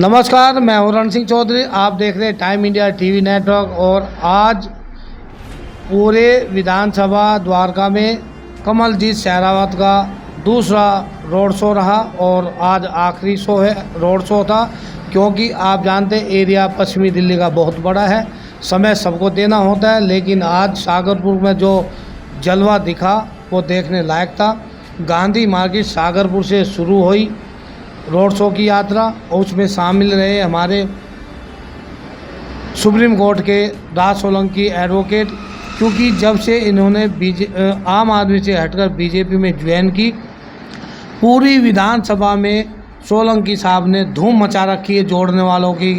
नमस्कार, मैं हूं रण सिंह चौधरी। आप देख रहे हैं टाइम इंडिया टीवी नेटवर्क। और आज पूरे विधानसभा द्वारका में कमलजीत शेरावत का दूसरा रोड शो रहा और आज आखिरी शो है, रोड शो था। क्योंकि आप जानते हैं एरिया पश्चिमी दिल्ली का बहुत बड़ा है, समय सबको देना होता है। लेकिन आज सागरपुर में जो जलवा दिखा वो देखने लायक था। गांधी मार्केट सागरपुर से शुरू हुई रोड शो की यात्रा और उसमें शामिल रहे हमारे सुप्रीम कोर्ट के राज सोलंकी एडवोकेट। क्योंकि जब से इन्होंने आम आदमी से हटकर बीजेपी में ज्वाइन की, पूरी विधानसभा में सोलंकी साहब ने धूम मचा रखी है जोड़ने वालों की।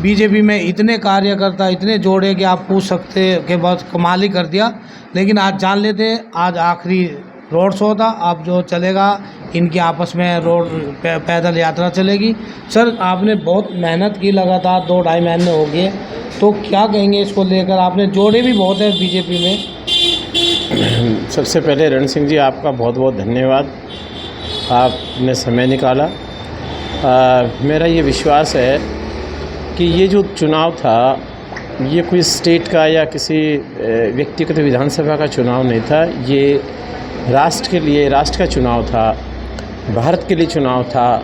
बीजेपी में इतने कार्यकर्ता इतने जोड़े कि आप पूछ सकते कि बस कमाल ही कर दिया। लेकिन आज जान लेते हैं, आज आखिरी रोड शो था। अब जो चलेगा इनके आपस में रोड पैदल यात्रा चलेगी। सर, आपने बहुत मेहनत की, लगातार 2-2.5 महीने हो गए, तो क्या कहेंगे इसको लेकर? आपने जोड़े भी बहुत है बीजेपी में। सबसे पहले रण सिंह जी, आपका बहुत बहुत धन्यवाद, आपने समय निकाला। मेरा ये विश्वास है कि ये जो चुनाव था ये कोई स्टेट का या किसी व्यक्तिगत विधानसभा का चुनाव नहीं था। ये राष्ट्र के लिए, राष्ट्र का चुनाव था, भारत के लिए चुनाव था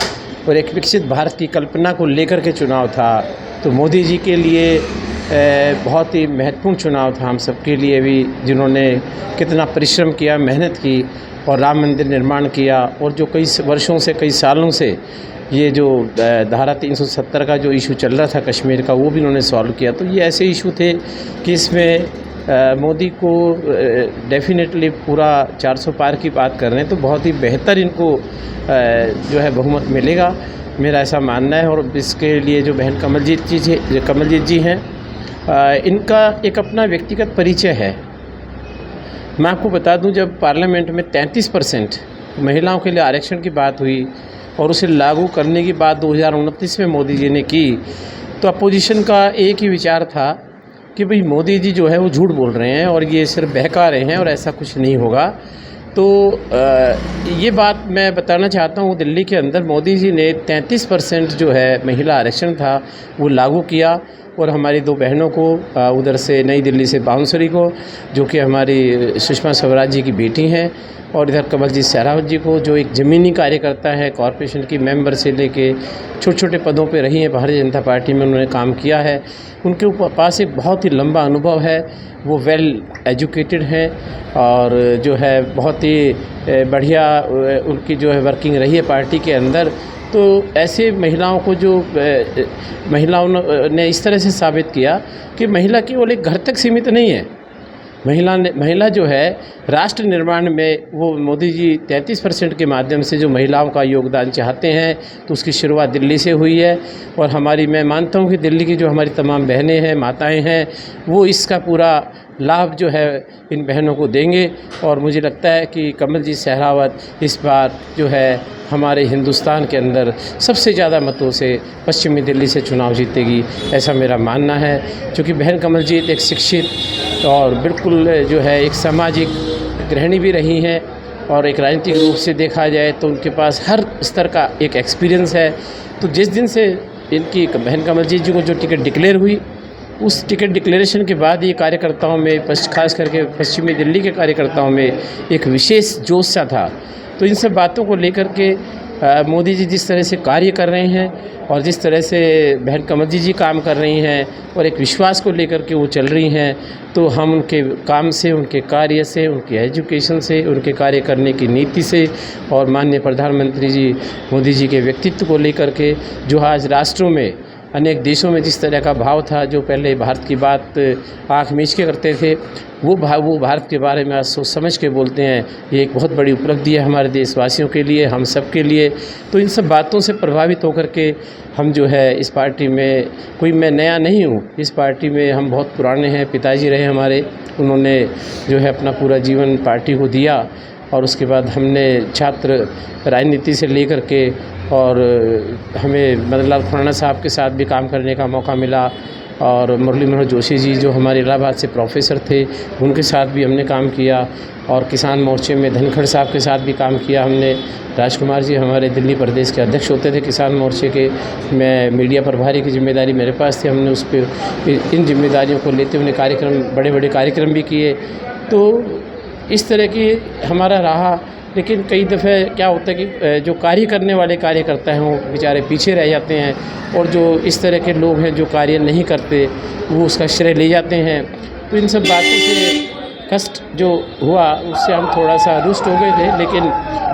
और एक विकसित भारत की कल्पना को लेकर के चुनाव था। तो मोदी जी के लिए बहुत ही महत्वपूर्ण चुनाव था, हम सबके लिए भी, जिन्होंने कितना परिश्रम किया, मेहनत की और राम मंदिर निर्माण किया। और जो कई वर्षों से, कई सालों से ये जो धारा 370 का जो इशू चल रहा था कश्मीर का, वो भी उन्होंने सॉल्व किया। तो ये ऐसे इशू थे कि इसमें मोदी को डेफिनेटली पूरा 400 पार की बात कर रहे हैं, तो बहुत ही बेहतर इनको जो है बहुमत मिलेगा, मेरा ऐसा मानना है। और इसके लिए जो बहन कमलजीत जी हैं, इनका एक अपना व्यक्तिगत परिचय है। मैं आपको बता दूं, जब पार्लियामेंट में 33% महिलाओं के लिए आरक्षण की बात हुई और उसे लागू करने की बात 2029 में मोदी जी ने की, तो अपोजिशन का एक ही विचार था कि भाई मोदी जी जो है वो झूठ बोल रहे हैं और ये सिर्फ बहका रहे हैं और ऐसा कुछ नहीं होगा। तो ये बात मैं बताना चाहता हूँ, दिल्ली के अंदर मोदी जी ने 33% जो है महिला आरक्षण था वो लागू किया। और हमारी 2 बहनों को उधर से नई दिल्ली से बांसुरी को, जो कि हमारी सुषमा स्वराज जी की बेटी हैं, और इधर कमलजीत शेरावत जी को, जो एक ज़मीनी कार्यकर्ता है, कॉरपोरेशन की मेंबर से लेके छोटे छोटे पदों पे रही हैं, भारतीय जनता पार्टी में उन्होंने काम किया है। उनके पास एक बहुत ही लंबा अनुभव है, वो वेल एजुकेटेड हैं और जो है बहुत ही बढ़िया उनकी जो है वर्किंग रही है पार्टी के अंदर। तो ऐसे महिलाओं को, जो महिलाओं ने इस तरह से साबित किया कि महिला केवल एक घर तक सीमित नहीं है। महिला जो है राष्ट्र निर्माण में, वो मोदी जी 33% के माध्यम से जो महिलाओं का योगदान चाहते हैं, तो उसकी शुरुआत दिल्ली से हुई है। और मैं मानता हूँ कि दिल्ली की जो हमारी तमाम बहनें हैं, माताएं हैं, वो इसका पूरा लाभ जो है इन बहनों को देंगे। और मुझे लगता है कि कमलजीत शेरावत इस बार जो है हमारे हिंदुस्तान के अंदर सबसे ज़्यादा मतों से पश्चिमी दिल्ली से चुनाव जीतेगी, ऐसा मेरा मानना है। क्योंकि बहन कमलजीत एक शिक्षित और बिल्कुल जो है एक सामाजिक गृहिणी भी रही हैं, और एक राजनीतिक रूप से देखा जाए तो उनके पास हर स्तर का एक एक्सपीरियंस है। तो जिस दिन से इनकी बहन कमलजीत जी को जो टिकट डिक्लेयर हुई, उस टिकट डिक्लेरेशन के बाद ये कार्यकर्ताओं में, खास करके पश्चिमी दिल्ली के कार्यकर्ताओं में एक विशेष जोश सा था। तो इन सब बातों को लेकर के मोदी जी जिस तरह से कार्य कर रहे हैं और जिस तरह से बहन कमलजीत जी काम कर रही हैं और एक विश्वास को लेकर के वो चल रही हैं, तो हम उनके काम से, उनके कार्य से, उनके एजुकेशन से, उनके कार्य करने की नीति से और माननीय प्रधानमंत्री जी मोदी जी के व्यक्तित्व को लेकर के, जो आज राष्ट्रों में, अनेक देशों में जिस तरह का भाव था, जो पहले भारत की बात आँख मीच के करते थे, वो भारत के बारे में आज सोच समझ के बोलते हैं। ये एक बहुत बड़ी उपलब्धि है हमारे देशवासियों के लिए, हम सब के लिए। तो इन सब बातों से प्रभावित होकर के हम जो है इस पार्टी में, कोई मैं नया नहीं हूँ, इस पार्टी में हम बहुत पुराने हैं। पिताजी रहे हमारे, उन्होंने जो है अपना पूरा जीवन पार्टी को दिया। और उसके बाद हमने छात्र राजनीति से लेकर के, और हमें मदन लाल खुराना साहब के साथ भी काम करने का मौका मिला, और मुरली मनोहर जोशी जी जो हमारे इलाहाबाद से प्रोफेसर थे, उनके साथ भी हमने काम किया। और किसान मोर्चे में धनखड़ साहब के साथ भी काम किया हमने। राजकुमार जी हमारे दिल्ली प्रदेश के अध्यक्ष होते थे किसान मोर्चे के। मैं मीडिया प्रभारी की जिम्मेदारी मेरे पास थी। हमने उस पर इन जिम्मेदारियों को लेते हुए कार्यक्रम, बड़े बड़े कार्यक्रम भी किए। तो इस तरह की हमारा रहा। लेकिन कई दफ़े क्या होता है कि जो कार्य करने वाले कार्यकर्ता हैं वो बेचारे पीछे रह जाते हैं, और जो इस तरह के लोग हैं जो कार्य नहीं करते वो उसका श्रेय ले जाते हैं। तो इन सब बातों से कष्ट जो हुआ उससे हम थोड़ा सा रुष्ट हो गए थे। लेकिन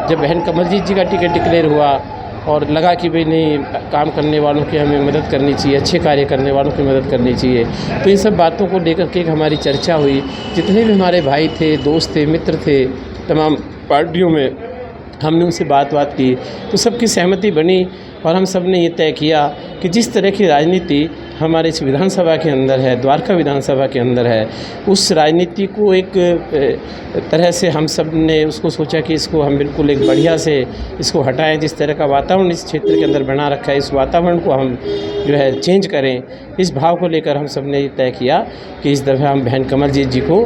जब बहन कमलजीत जी का टिकट डिक्लेयर हुआ और लगा कि भाई नहीं, काम करने वालों की हमें मदद करनी चाहिए, अच्छे कार्य करने वालों की मदद करनी चाहिए, तो इन सब बातों को लेकर के एक हमारी चर्चा हुई। जितने भी हमारे भाई थे, दोस्त थे, मित्र थे, तमाम पार्टियों में हमने उनसे बात की, तो सबकी सहमति बनी और हम सब ने ये तय किया कि जिस तरह की राजनीति हमारे इस विधानसभा के अंदर है, द्वारका विधानसभा के अंदर है, उस राजनीति को एक तरह से हम सब ने उसको सोचा कि इसको हम बिल्कुल एक बढ़िया से इसको हटाएं। जिस तरह का वातावरण इस क्षेत्र के अंदर बना रखा है, इस वातावरण को हम जो है चेंज करें। इस भाव को लेकर हम सब ने ये तय किया कि इस दफ़ा हम बहन कमलजीत जी को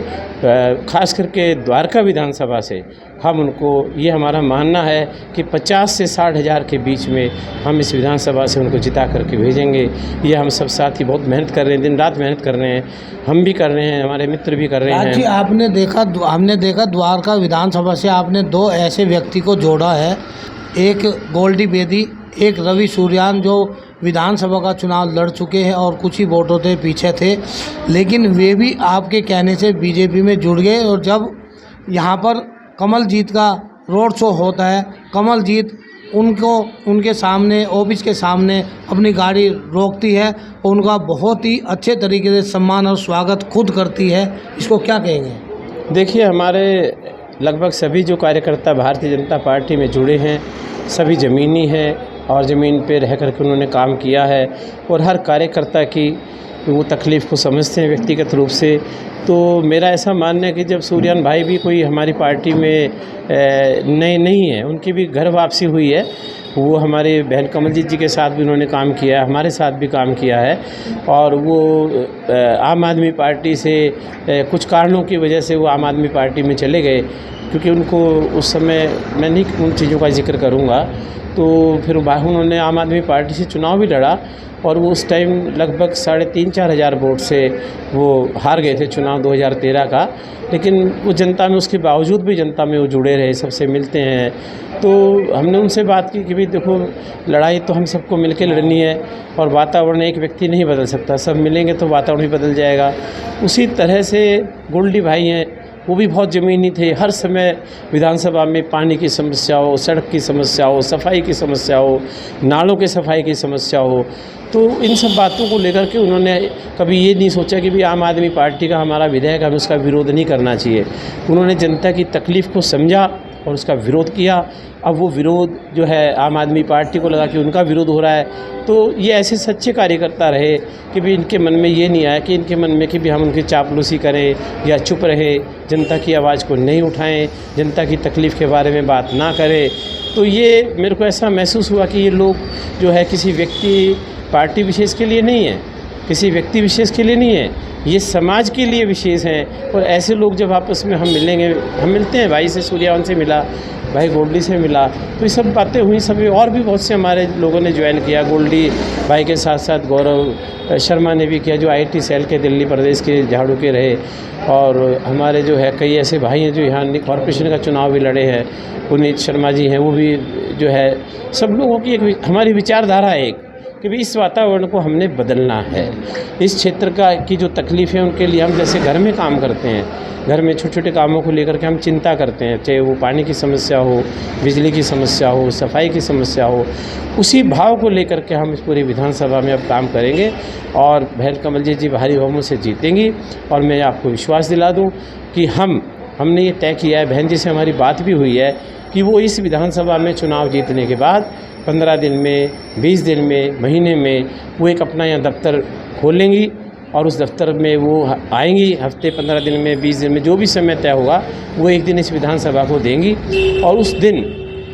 खास करके द्वारका विधानसभा से हम उनको, ये हमारा मानना है कि 50 से 60 हज़ार के बीच में हम इस विधानसभा से उनको जिता करके भेजेंगे। ये हम सब साथी बहुत मेहनत कर रहे हैं, दिन रात मेहनत कर रहे हैं, हम भी कर रहे हैं, हमारे मित्र भी कर रहे हैं। जी, हमने देखा द्वारका विधानसभा से आपने दो ऐसे व्यक्ति को जोड़ा है, एक गोल्डी बेदी, एक रवि सूर्यान, जो विधानसभा का चुनाव लड़ चुके हैं और कुछ ही वोटों से पीछे थे, लेकिन वे भी आपके कहने से बीजेपी में जुड़ गए। और जब यहाँ पर कमलजीत का रोड शो होता है, कमलजीत उनके सामने, ऑफिस के सामने अपनी गाड़ी रोकती है और उनका बहुत ही अच्छे तरीके से सम्मान और स्वागत खुद करती है। इसको क्या कहेंगे? देखिए, हमारे लगभग सभी जो कार्यकर्ता भारतीय जनता पार्टी में जुड़े हैं, सभी ज़मीनी हैं और ज़मीन पे रह कर के उन्होंने काम किया है और हर कार्यकर्ता की वो तकलीफ़ को समझते हैं व्यक्तिगत रूप से। तो मेरा ऐसा मानना है कि जब सूर्यान भाई भी कोई हमारी पार्टी में नए नहीं है, उनकी भी घर वापसी हुई है, वो हमारे बहन कमलजीत जी के साथ भी उन्होंने काम किया है, हमारे साथ भी काम किया है। और वो आम आदमी पार्टी से कुछ कारणों की वजह से वो आम आदमी पार्टी में चले गए, क्योंकि उनको उस समय, मैं नहीं उन चीज़ों का जिक्र करूँगा, तो फिर उन्होंने आम आदमी पार्टी से चुनाव भी लड़ा और वो उस टाइम लगभग 3,500-4 हज़ार वोट से वो हार गए थे चुनाव 2013 का। लेकिन वो जनता में, उसके बावजूद भी जनता में वो जुड़े रहे, सबसे मिलते हैं। तो हमने उनसे बात की कि भाई देखो, लड़ाई तो हम सबको मिलकर लड़नी है और वातावरण एक व्यक्ति नहीं बदल सकता, सब मिलेंगे तो वातावरण भी बदल जाएगा। उसी तरह से गोल्डी भाई हैं, वो भी बहुत ज़मीनी थे। हर समय विधानसभा में पानी की समस्या हो, सड़क की समस्या हो, सफाई की समस्या हो, नालों के सफाई की समस्या हो, तो इन सब बातों को लेकर के उन्होंने कभी ये नहीं सोचा कि भी आम आदमी पार्टी का हमारा विधायक, हमें उसका विरोध नहीं करना चाहिए। उन्होंने जनता की तकलीफ़ को समझा और उसका विरोध किया। अब वो विरोध जो है आम आदमी पार्टी को लगा कि उनका विरोध हो रहा है, तो ये ऐसे सच्चे कार्यकर्ता रहे कि भी इनके मन में ये नहीं आया कि इनके मन में कि भी हम उनकी चापलूसी करें या चुप रहे, जनता की आवाज़ को नहीं उठाएं, जनता की तकलीफ़ के बारे में बात ना करें। तो ये मेरे को ऐसा महसूस हुआ कि ये लोग जो है किसी व्यक्ति, पार्टी विशेष के लिए नहीं है, किसी व्यक्ति विशेष के लिए नहीं है, ये समाज के लिए विशेष हैं। और ऐसे लोग जब आपस में हम मिलेंगे, हम मिलते हैं, भाई से सूर्यावन से मिला, भाई गोल्डी से मिला, तो ये सब बातें हुई। सभी और भी बहुत से हमारे लोगों ने ज्वाइन किया। गोल्डी भाई के साथ साथ गौरव शर्मा ने भी किया, जो IT सेल के दिल्ली प्रदेश के झाड़ू के रहे। और हमारे जो है कई ऐसे भाई हैं जो यहाँ कॉरपोरेशन का चुनाव भी लड़े हैं, पुनीत शर्मा जी हैं, वो भी जो है, सब लोगों की एक हमारी विचारधारा है एक कि भी इस वातावरण को हमने बदलना है। इस क्षेत्र की जो तकलीफ़ है उनके लिए हम जैसे घर में काम करते हैं, घर में छोटे छोटे कामों को लेकर के हम चिंता करते हैं, चाहे वो पानी की समस्या हो, बिजली की समस्या हो, सफाई की समस्या हो, उसी भाव को लेकर के हम इस पूरी विधानसभा में अब काम करेंगे और बहन कमलजीत जी भारी बहुमत से जीतेंगी। और मैं आपको विश्वास दिला दूँ कि हमने ये तय किया है, बहन जी से हमारी बात भी हुई है कि वो इस विधानसभा में चुनाव जीतने के बाद 15 दिन में, 20 दिन में, महीने में वो एक अपना यहाँ दफ्तर खोलेंगी और उस दफ्तर में वो आएंगी। हफ्ते, 15 दिन में, 20 दिन में, जो भी समय तय होगा, वो एक दिन इस विधानसभा को देंगी। और उस दिन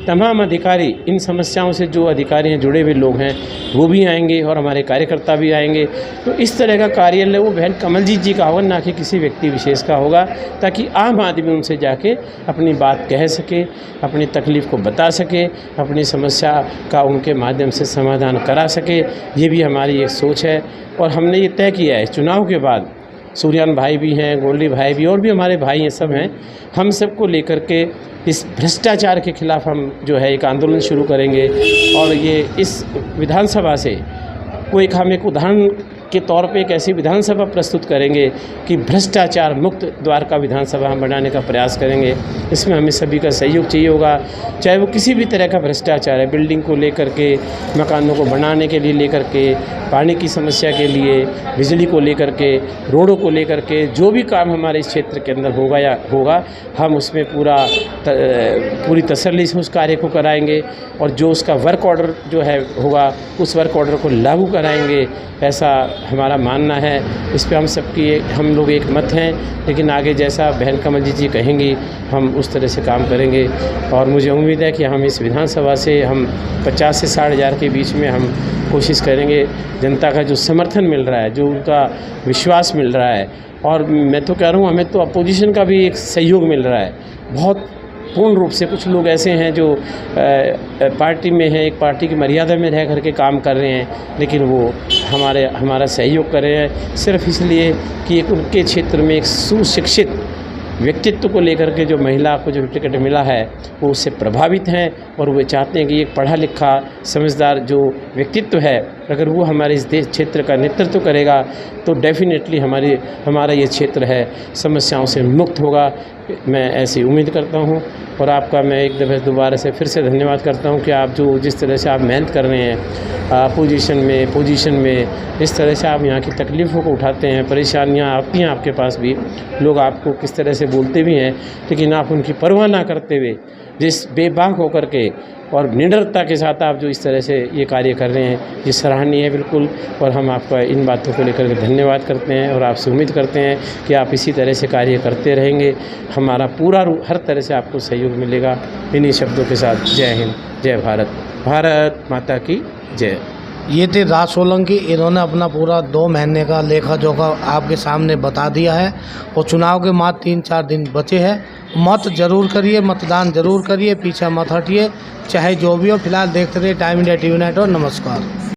तमाम अधिकारी, इन समस्याओं से जो अधिकारी हैं, जुड़े हुए लोग हैं, वो भी आएंगे और हमारे कार्यकर्ता भी आएंगे। तो इस तरह का कार्यालय वो बहन कमलजीत जी का होगा, ना कि किसी व्यक्ति विशेष का होगा, ताकि आम आदमी उनसे जाके अपनी बात कह सके, अपनी तकलीफ़ को बता सके, अपनी समस्या का उनके माध्यम से समाधान करा सके। ये भी हमारी एक सोच है और हमने ये तय किया है चुनाव के बाद, सूर्यान भाई भी हैं, गोल्डी भाई भी, और भी हमारे भाई ये सब हैं, हम सबको लेकर के इस भ्रष्टाचार के खिलाफ़ हम जो है एक आंदोलन शुरू करेंगे। और ये इस विधानसभा से हम एक उदाहरण के तौर पे एक ऐसी विधानसभा प्रस्तुत करेंगे कि भ्रष्टाचार मुक्त द्वारका विधानसभा हम बनाने का प्रयास करेंगे। इसमें हमें सभी का सहयोग चाहिए होगा, चाहे वो किसी भी तरह का भ्रष्टाचार है, बिल्डिंग को लेकर के, मकानों को बनाने के लिए लेकर के, पानी की समस्या के लिए, बिजली को लेकर के, रोडों को लेकर के, जो भी काम हमारे इस क्षेत्र के अंदर होगा हम उसमें पूरी तसल्ली से उस कार्य को कराएंगे और जो उसका वर्क ऑर्डर जो है होगा उस वर्क ऑर्डर को लागू कराएंगे, ऐसा हमारा मानना है। इस पे हम लोग एक मत हैं, लेकिन आगे जैसा बहन कमलजीत जी कहेंगी हम उस तरह से काम करेंगे। और मुझे उम्मीद है कि हम इस विधानसभा से हम 50 से 60 हज़ार के बीच में हम कोशिश करेंगे। जनता का जो समर्थन मिल रहा है, जो उनका विश्वास मिल रहा है, और मैं तो कह रहा हूँ हमें तो अपोजिशन का भी एक सहयोग मिल रहा है बहुत पूर्ण रूप से। कुछ लोग ऐसे हैं जो पार्टी में हैं, एक पार्टी की मर्यादा में रह करके काम कर रहे हैं, लेकिन वो हमारा सहयोग कर रहे हैं सिर्फ इसलिए कि एक उनके क्षेत्र में एक सुशिक्षित व्यक्तित्व को लेकर के जो महिला को जो टिकट मिला है वो उससे प्रभावित हैं और वे चाहते हैं कि एक पढ़ा लिखा समझदार जो व्यक्तित्व है अगर वो हमारे इस देश क्षेत्र का नेतृत्व करेगा तो डेफिनेटली हमारा ये क्षेत्र है समस्याओं से मुक्त होगा। मैं ऐसी उम्मीद करता हूँ और आपका मैं एक दफ़े दोबारा से फिर से धन्यवाद करता हूँ कि आप जो जिस तरह से आप मेहनत कर रहे हैं पोजीशन में इस तरह से आप यहाँ की तकलीफ़ों को उठाते हैं, परेशानियाँ आती हैं आपके पास भी, लोग आपको किस तरह से बोलते भी हैं, लेकिन आप उनकी परवाह ना करते हुए जिस बेबाक होकर के और निडरता के साथ आप जो इस तरह से ये कार्य कर रहे हैं ये सराहनीय है बिल्कुल। और हम आपका इन बातों को लेकर के धन्यवाद करते हैं और आपसे उम्मीद करते हैं कि आप इसी तरह से कार्य करते रहेंगे। हमारा पूरा हर तरह से आपको सहयोग मिलेगा। इन्हीं शब्दों के साथ जय हिंद, जय भारत, भारत माता की जय। ये थे राज सोलंकी। इन्होंने अपना पूरा 2 महीने का लेखा जोखा आपके सामने बता दिया है और चुनाव के बाद 3-4 दिन बचे हैं। मत जरूर करिए, मतदान जरूर करिए, पीछे मत हटिए, चाहे जो भी हो। फिलहाल देखते रहिए टाइम इंडिया टीवी नेटवर्क। नमस्कार।